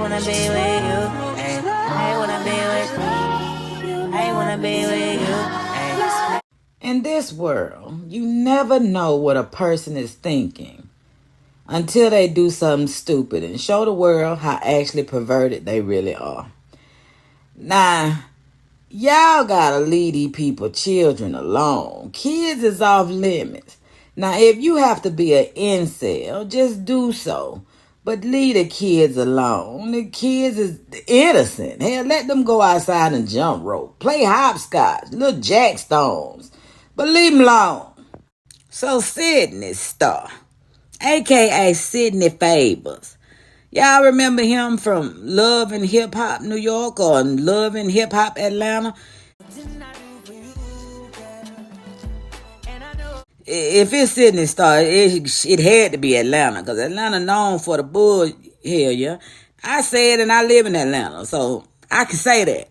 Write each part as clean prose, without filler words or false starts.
wanna be with you. Ay, I wanna be with you. I wanna be with you. Ay. In this world, you never know what a person is thinking until they do something stupid and show the world how actually perverted they really are. Now, y'all gotta leave these people, children, alone. Kids is off limits. Now, if you have to be an incel, just do so. But leave the kids alone. The kids is innocent. Hell, let them go outside and jump rope. Play hopscotch, little jackstones. But leave them alone. So Sydney Starr, a.k.a. Sydney Favors. Y'all remember him from Love and Hip Hop New York or Love and Hip Hop Atlanta? If it's Sydney Starr, it had to be Atlanta, because Atlanta known for the bull. Hell yeah. I said, and I live in Atlanta, so I can say that.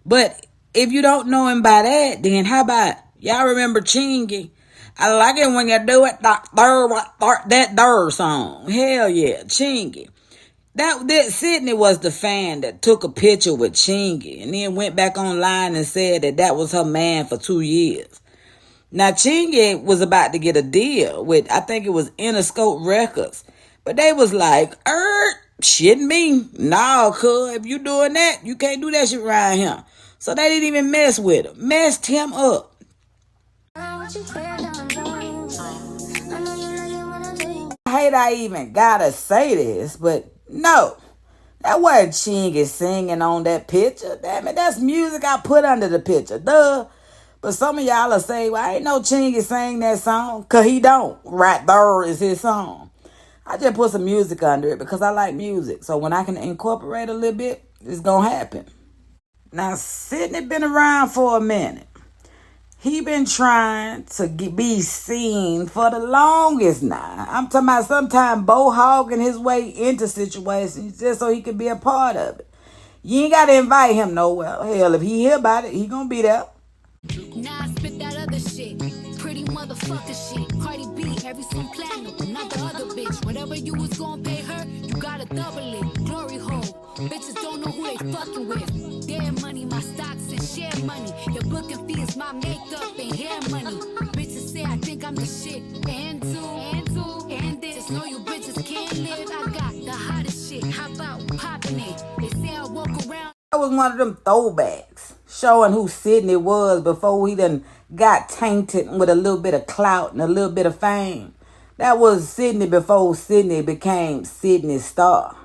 But if you don't know him by that, then how about, y'all remember Chingy? I like it when you do it, that song. Hell yeah, Chingy. That Sydney was the fan that took a picture with Chingy and then went back online and said that was her man for 2 years. Now, Chingy was about to get a deal with, I think it was Interscope Records. But they was like, shit me. No, cuz, if you doing that, you can't do that shit around him. So they didn't even mess with him. Messed him up. I hate I even gotta say this, but no. That wasn't Chingy singing on that picture. Damn it, that's music I put under the picture. Duh. But some of y'all will say, well, I ain't no Chingy sang that song. Because he don't. Right there is his song. I just put some music under it because I like music. So when I can incorporate a little bit, it's going to happen. Now, Sydney been around for a minute. He been trying to be seen for the longest now. I'm talking about sometimes bohogging his way into situations just so he could be a part of it. You ain't got to invite him nowhere. Hell, if he hear about it, he going to be there. Now I spit that other shit, pretty motherfucker shit. Cardi B, every song platinum, not the other bitch. Whatever you was gonna pay her, you gotta double it. Glory hole, bitches don't know who they fucking with. Their money, my stocks and share money. Your booking fee is my makeup and hair money. Bitches say I think I'm the shit, and this. Just know you bitches can't live. I got the hottest shit. How about popping it? They say I walk around. That was one of them throwbacks, showing who Sydney was before he done got tainted with a little bit of clout and a little bit of fame. That was Sydney before Sydney became Sydney Starr.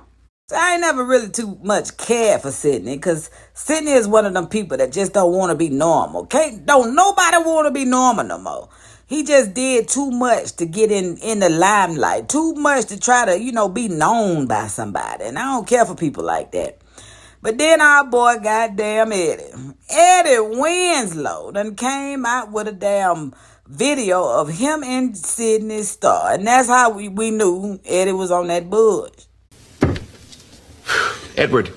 So I ain't never really too much cared for Sydney, because Sydney is one of them people that just don't want to be normal. Don't nobody want to be normal no more. He just did too much to get in the limelight, too much to try to, be known by somebody. And I don't care for people like that. But then our boy, goddamn Eddie Winslow done came out with a damn video of him and Sydney Starr. And that's how we knew Eddie was on that bush. Edward,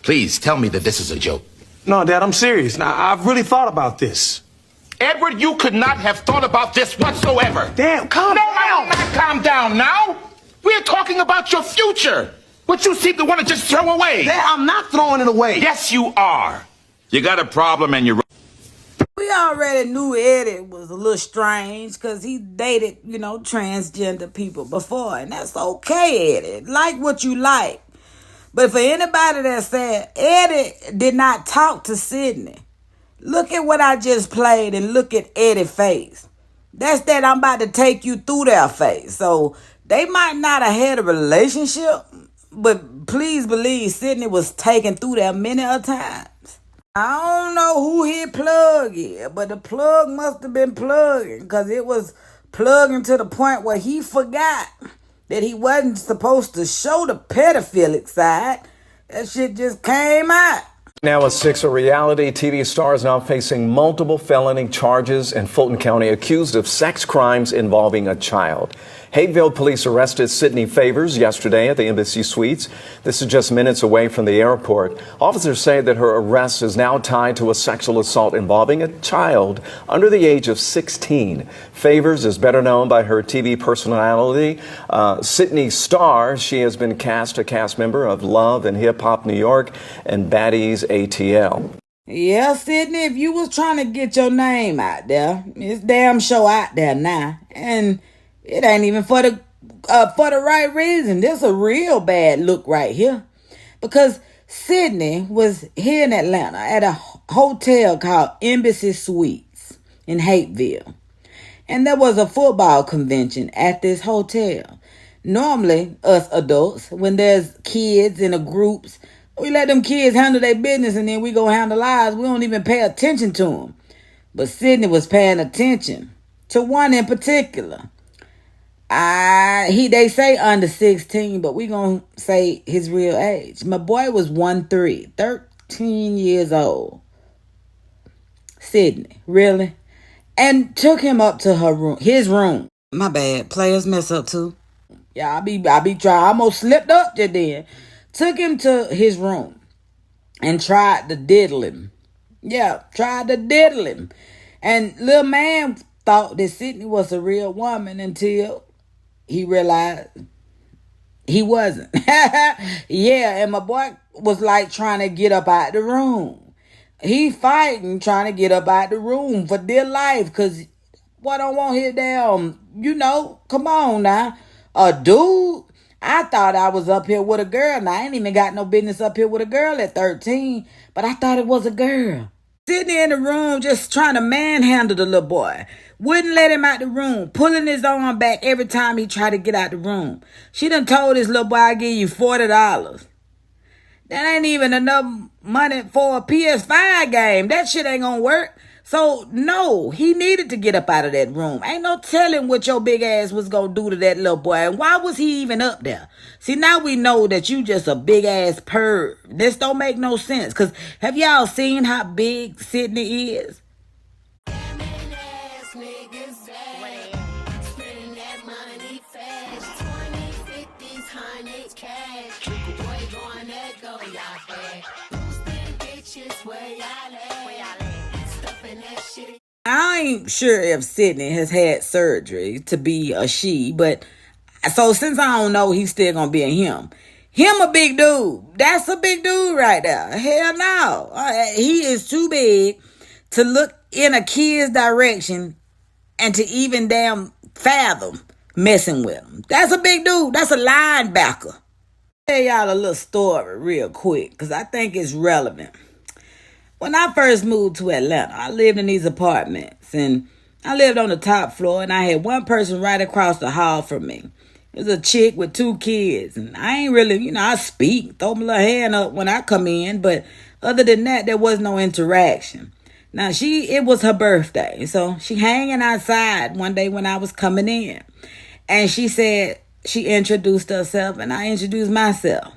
please tell me that this is a joke. No, Dad, I'm serious. Now, I've really thought about this. Edward, you could not have thought about this whatsoever. Damn, calm down. down. No, I will not calm down now. We're talking about your future. What you seem to want to just throw away. Dad, I'm not throwing it away. Yes, you are. You got a problem and you're... We already knew Eddie was a little strange because he dated, transgender people before. And that's okay, Eddie. Like what you like. But for anybody that said Eddie did not talk to Sydney, look at what I just played and look at Eddie's face. That's that I'm about to take you through their face. So they might not have had a relationship, but please believe Sydney was taken through there many a times. I don't know who hit plug is, but the plug must have been plugging, because it was plugging to the point where he forgot that he wasn't supposed to show the pedophilic side. That shit just came out. Now at 6, a reality TV star is now facing multiple felony charges in Fulton County, accused of sex crimes involving a child. Hateville police arrested Sydney Favors yesterday at the Embassy Suites. This is just minutes away from the airport. Officers say that her arrest is now tied to a sexual assault involving a child under the age of 16. Favors is better known by her TV personality, Sydney Starr. She has been a cast member of Love and Hip Hop New York and Baddies ATL. Yeah, Sydney, if you was trying to get your name out there, it's damn show out there now. And it ain't even for the right reason. This a real bad look right here. Because Sydney was here in Atlanta at a hotel called Embassy Suites in Hateville. And there was a football convention at this hotel. Normally, us adults, when there's kids in a groups, we let them kids handle their business and then we go handle ours. We don't even pay attention to them. But Sydney was paying attention to one in particular. They say under 16, but we gonna say his real age. My boy was 13 years old. Sydney, really? And took him up to his room. My bad, players mess up too. Yeah, I be trying. I almost slipped up just then. Took him to his room and tried to diddle him. Yeah, tried to diddle him. And little man thought that Sydney was a real woman until he realized he wasn't. Yeah, and my boy was like trying to get up out the room. He fighting, trying to get up out the room for dear life, because boy don't want his damn, come on now. A dude, I thought I was up here with a girl. Now, I ain't even got no business up here with a girl at 13, but I thought it was a girl. Sitting in the room just trying to manhandle the little boy. Wouldn't let him out the room, pulling his arm back every time he tried to get out the room. She done told this little boy, I give you $40. That ain't even enough money for a PS5 game. That shit ain't gonna work. So, no, he needed to get up out of that room. Ain't no telling what your big ass was gonna do to that little boy. And why was he even up there? See, now we know that you just a big ass perv. This don't make no sense. Because have y'all seen how big Sydney is? I ain't sure if Sydney has had surgery to be a she, but so since I don't know, he's still gonna be a him. Him a big dude. That's a big dude right there. Hell no. He is too big to look in a kid's direction and to even damn fathom messing with him. That's a big dude. That's a linebacker. I'll tell y'all a little story real quick because I think it's relevant. When I first moved to Atlanta, I lived in these apartments and I lived on the top floor and I had one person right across the hall from me. It was a chick with 2 kids and I ain't really, I speak, throw my little hand up when I come in, but other than that, there was no interaction. Now it was her birthday, so she hanging outside one day when I was coming in and she said she introduced herself and I introduced myself.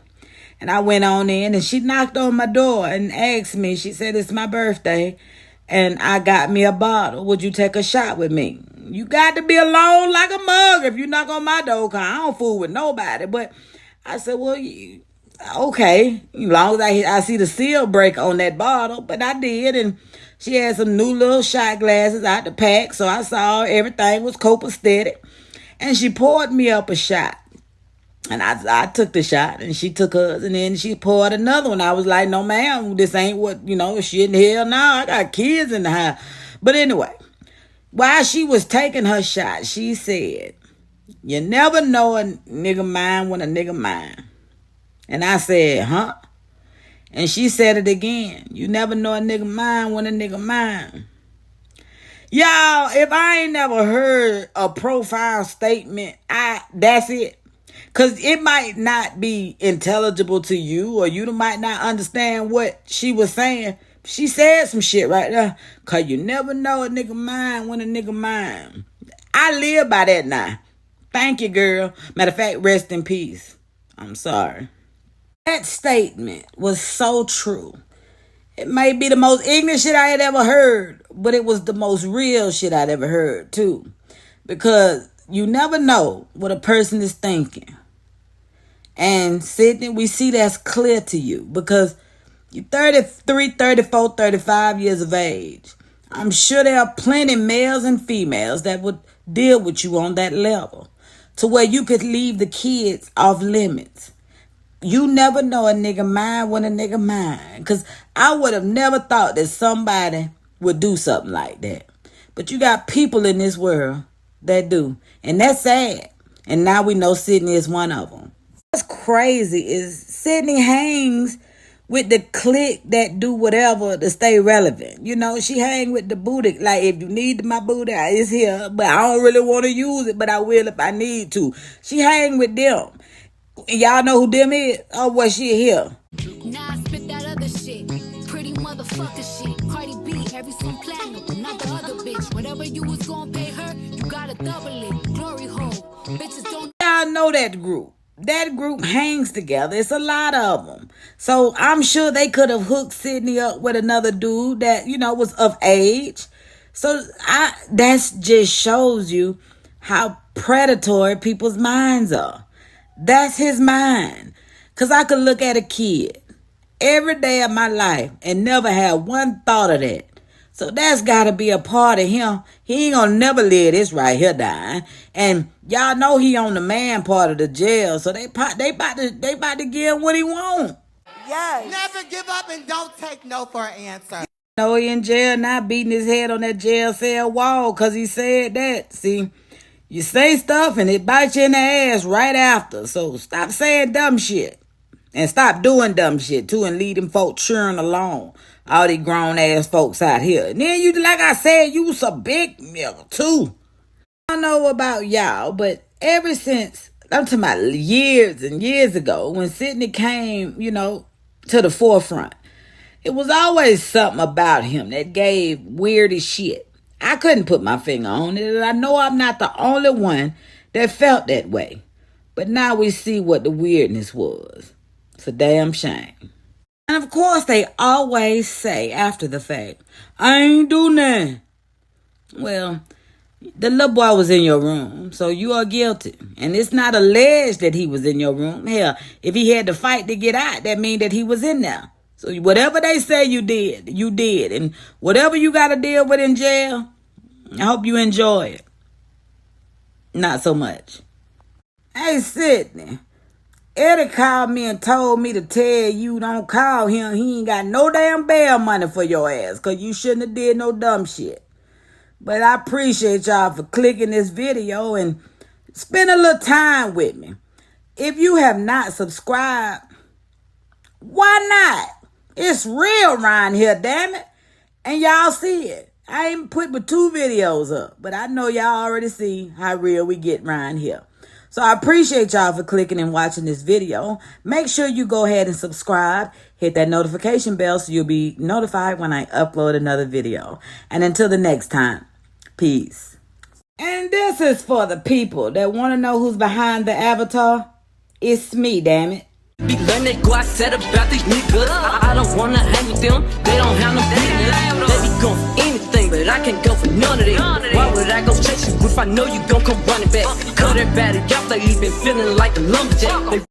And I went on in and she knocked on my door and asked me, she said, it's my birthday and I got me a bottle. Would you take a shot with me? You got to be alone like a mug if you knock on my door, because I don't fool with nobody. But I said, well, okay, as long as I see the seal break on that bottle. But I did, and she had some new little shot glasses out the pack, so I saw everything was copacetic. And she poured me up a shot. And I took the shot and she took hers and then she poured another one. I was like, no, ma'am, this ain't what, shit in hell now. I got kids in the house. But anyway, while she was taking her shot, she said, you never know a nigga mind when a nigga mind. And I said, huh? And she said it again. You never know a nigga mind when a nigga mind. Y'all, if I ain't never heard a profound statement, that's it. Because it might not be intelligible to you or you might not understand what she was saying. She said some shit right there. Because you never know a nigga mind when a nigga mind. I live by that now. Thank you, girl. Matter of fact, rest in peace. I'm sorry. That statement was so true. It may be the most ignorant shit I had ever heard, but it was the most real shit I'd ever heard, too. Because you never know what a person is thinking. And Sydney, we see that's clear to you because you're 33, 34, 35 years of age. I'm sure there are plenty males and females that would deal with you on that level to where you could leave the kids off limits. You never know a nigga mind when a nigga mind. Because I would have never thought that somebody would do something like that. But you got people in this world that do. And that's sad. And now we know Sydney is one of them. What's crazy is Sydney hangs with the clique that do whatever to stay relevant. You know, she hang with the booty. Like, if you need my booty, it's here. But I don't really want to use it, but I will if I need to. She hang with them. Y'all know who them is? Oh, well, she here. Now I spit that other shit. Pretty motherfucker shit. Cardi B, every some platinum. Not the other bitch. Whatever you was gonna pay her, you gotta double it. Glory hole. Bitches don't. Y'all know that group. That group hangs together. It's a lot of them. So I'm sure they could have hooked Sydney up with another dude that, you know, was of age. So that just shows you how predatory people's minds are. That's his mind. Because I could look at a kid every day of my life and never have one thought of that. So that's got to be a part of him. He ain't gonna never live this right here dying. And y'all know he on the man part of the jail. So they about to give him what he want. Yes. Never give up and don't take no for an answer. You know he in jail now beating his head on that jail cell wall because he said that. See, you say stuff and it bites you in the ass right after. So stop saying dumb shit. And stop doing dumb shit too and leave them folks cheering along. All these grown ass folks out here. And then you, like I said, you was a big nigga too. I don't know about y'all, but ever since, I'm talking about years and years ago, when Sydney came, you know, to the forefront, it was always something about him that gave weird as shit. I couldn't put my finger on it, and I know I'm not the only one that felt that way. But now we see what the weirdness was. It's a damn shame. And of course, they always say after the fact, I ain't do nothing. Well, the little boy was in your room, so you are guilty. And it's not alleged that he was in your room. Hell, if he had to fight to get out, that means that he was in there. So whatever they say you did, you did. And whatever you got to deal with in jail, I hope you enjoy it. Not so much. Hey, Sydney. Eddie called me and told me to tell you don't call him. He ain't got no damn bail money for your ass because you shouldn't have did no dumb shit. But I appreciate y'all for clicking this video and spend a little time with me. If you have not subscribed, why not? It's real around here, damn it. And y'all see it. I ain't put but 2 videos up, but I know y'all already see how real we get around here. So I appreciate y'all for clicking and watching this video. Make sure you go ahead and subscribe. Hit that notification bell so you'll be notified when I upload another video. And until the next time, peace. And this is for the people that want to know who's behind the avatar. It's me, damn it. Be letting it go, I said about these niggas. I don't wanna hang with them, they don't have no business. They be going for anything, but I can't go for none of them. Why would I go chase you if I know you gon' come running back? Cut everybody off, they even feeling like a lumberjack.